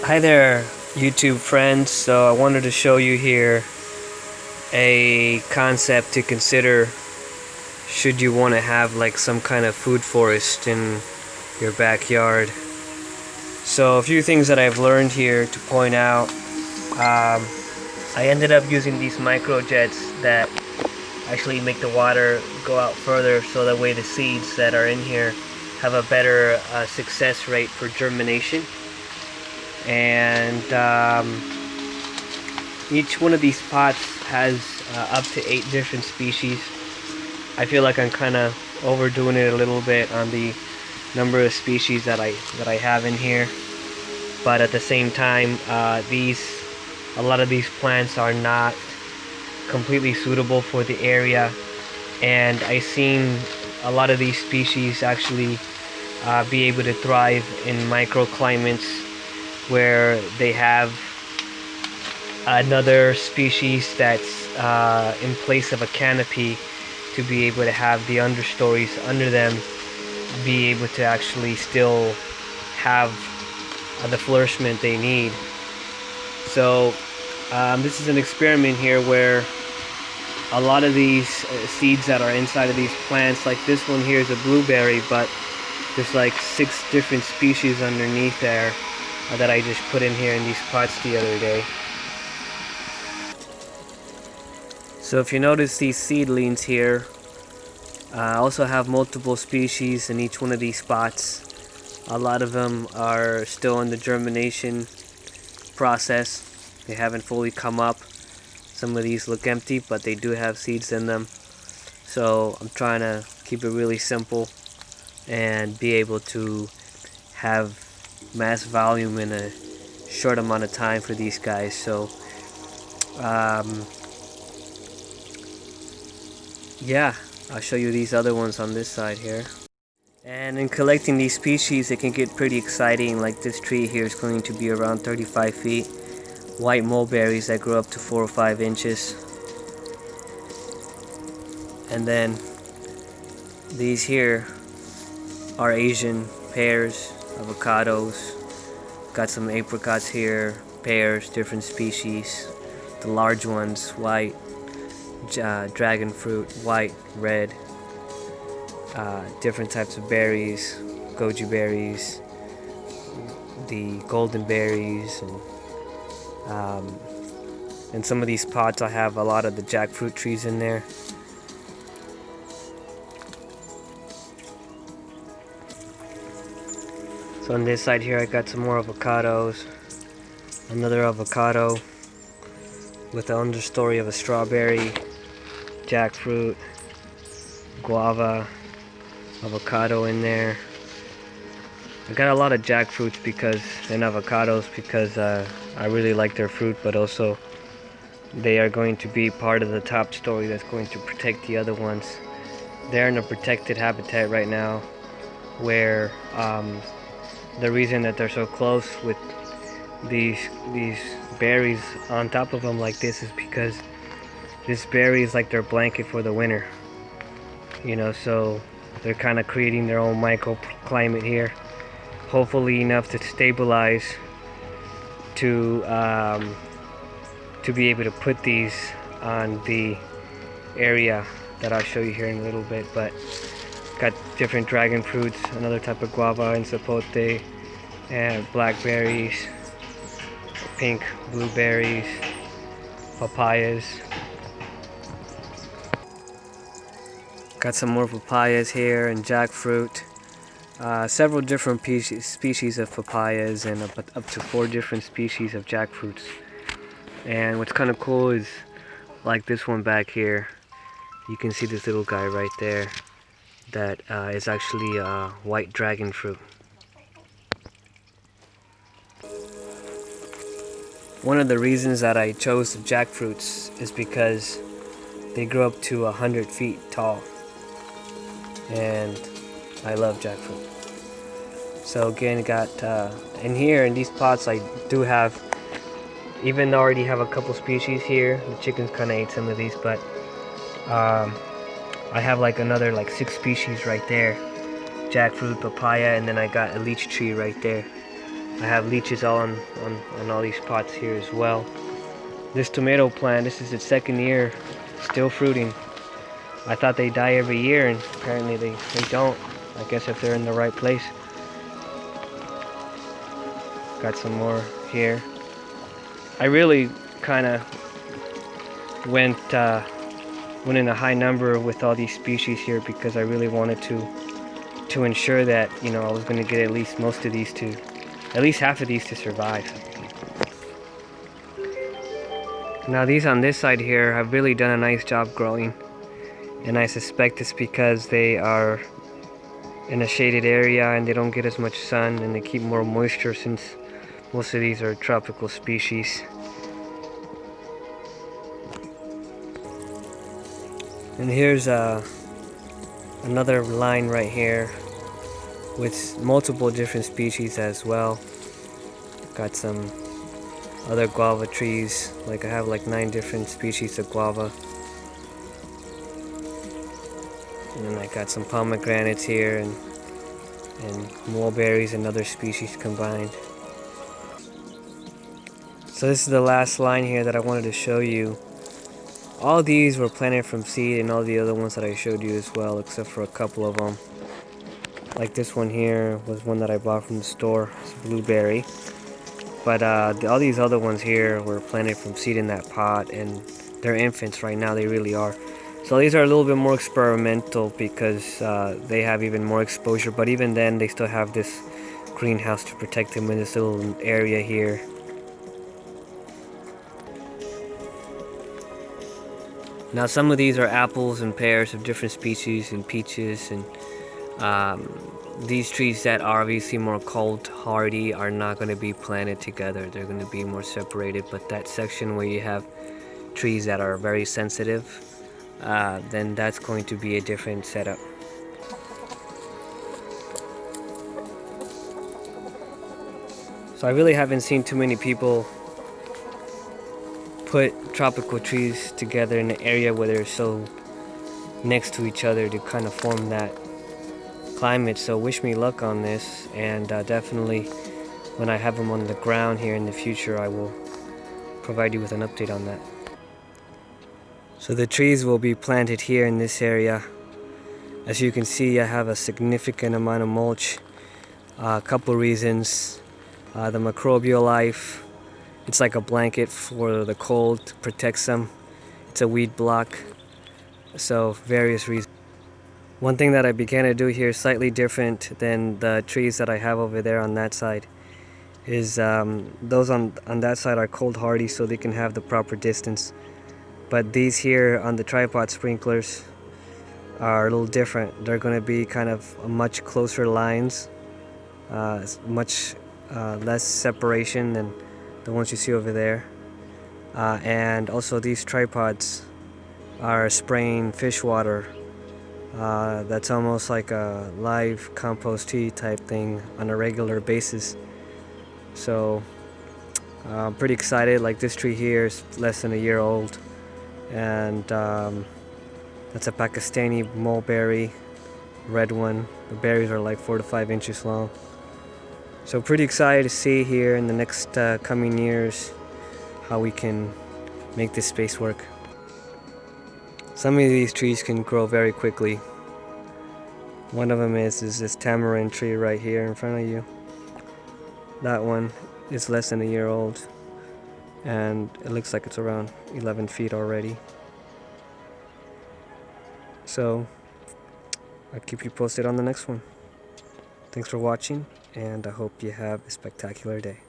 Hi there, YouTube friends. So I wanted to show you here a concept to consider should you want to have like some kind of food forest in your backyard. So a few things that I've learned here to point out. I ended up using these micro jets that actually make the water go out further, so that way the seeds that are in here have a better success rate for germination. And each one of these pots has up to 8 different species. I feel like I'm kind of overdoing it a little bit on the number of species that I have in here, but at the same time, a lot of these plants are not completely suitable for the area, and I've seen a lot of these species actually be able to thrive in microclimates where they have another species that's in place of a canopy to be able to have the understories under them be able to actually still have the flourishment they need. So this is an experiment here where a lot of these seeds that are inside of these plants, like this one here is a blueberry, but there's like 6 different species underneath there that I just put in here in these pots the other day. So if you notice these seedlings here, I also have multiple species in each one of these spots. A lot of them are still in the germination process. They haven't fully come up. Some of these look empty, but they do have seeds in them. So I'm trying to keep it really simple and be able to have mass volume in a short amount of time for these guys. So yeah, I'll show you these other ones on this side here. And in collecting these species, it can get pretty exciting. Like this tree here is going to be around 35 feet. White mulberries that grow up to 4 or 5 inches. And then these here are Asian pears, avocados. Got some apricots here, pears, different species. The large ones, white, dragon fruit, white, red. Different types of berries, goji berries, the golden berries, and some of these pots I have a lot of the jackfruit trees in there. So on this side here I got some more avocados, another avocado with the understory of a strawberry, jackfruit, guava, avocado in there. I got a lot of jackfruits and avocados because I really like their fruit, but also they are going to be part of the top story that's going to protect the other ones. They're in a protected habitat right now where the reason that they're so close with these berries on top of them like this is because this berry is like their blanket for the winter. So they're kind of creating their own microclimate here, hopefully enough to stabilize to be able to put these on the area that I'll show you here in a little bit. But got different dragon fruits, another type of guava and sapote, and blackberries, pink blueberries, papayas. Got some more papayas here and jackfruit. Several different species of papayas and up to 4 different species of jackfruits. And what's kind of cool is like this one back here. You can see this little guy right there that is actually a white dragon fruit. One of the reasons that I chose the jackfruits is because they grow up to 100 feet tall, and I love jackfruit. So again, got in here in these pots I do have, even though I already have a couple species here. The chickens kind of ate some of these, but I have like another like 6 species right there. Jackfruit, papaya, and then I got a lychee tree right there. I have leeches all on all these pots here as well. This tomato plant, this is its second year, still fruiting. I thought they die every year, and apparently they don't. I guess if they're in the right place. Got some more here. I really kind of went in a high number with all these species here because I really wanted to ensure that, you know, I was going to get at least half of these to survive. Now these on this side here have really done a nice job growing, and I suspect it's because they are in a shaded area and they don't get as much sun and they keep more moisture, since most of these are tropical species. And here's another line right here with multiple different species as well. Got some other guava trees, like I have like 9 different species of guava. And then I got some pomegranates here and mulberries and other species combined. So this is the last line here that I wanted to show you. All these were planted from seed, and all the other ones that I showed you as well, except for a couple of them. Like this one here was one that I bought from the store. It's blueberry. But all these other ones here were planted from seed in that pot, and they're infants right now, they really are. So these are a little bit more experimental because they have even more exposure, but even then they still have this greenhouse to protect them in this little area here. Now some of these are apples and pears of different species, and peaches, and these trees that are obviously more cold hardy are not going to be planted together. They're going to be more separated, but that section where you have trees that are very sensitive, then that's going to be a different setup. So I really haven't seen too many people put tropical trees together in an area where they're so next to each other to kind of form that climate. So wish me luck on this, and definitely when I have them on the ground here in the future, I will provide you with an update on that. So the trees will be planted here in this area. As you can see, I have a significant amount of mulch. A couple reasons. The microbial life, it's like a blanket for the cold, protects them. It's a weed block, so various reasons. One thing that I began to do here, slightly different than the trees that I have over there on that side, is those on that side are cold hardy, so they can have the proper distance. But these here on the tripod sprinklers are a little different. They're going to be kind of much closer lines, much less separation than the ones you see over there. And also these tripods are spraying fish water. That's almost like a live compost tea type thing on a regular basis. So I'm pretty excited. Like this tree here is less than a year old, and that's a Pakistani mulberry, red one. The berries are like 4 to 5 inches long. So pretty excited to see here in the next coming years how we can make this space work. Some of these trees can grow very quickly. One of them is this tamarind tree right here in front of you. That one is less than a year old, and it looks like it's around 11 feet already. So I'll keep you posted on the next one. Thanks for watching, and I hope you have a spectacular day.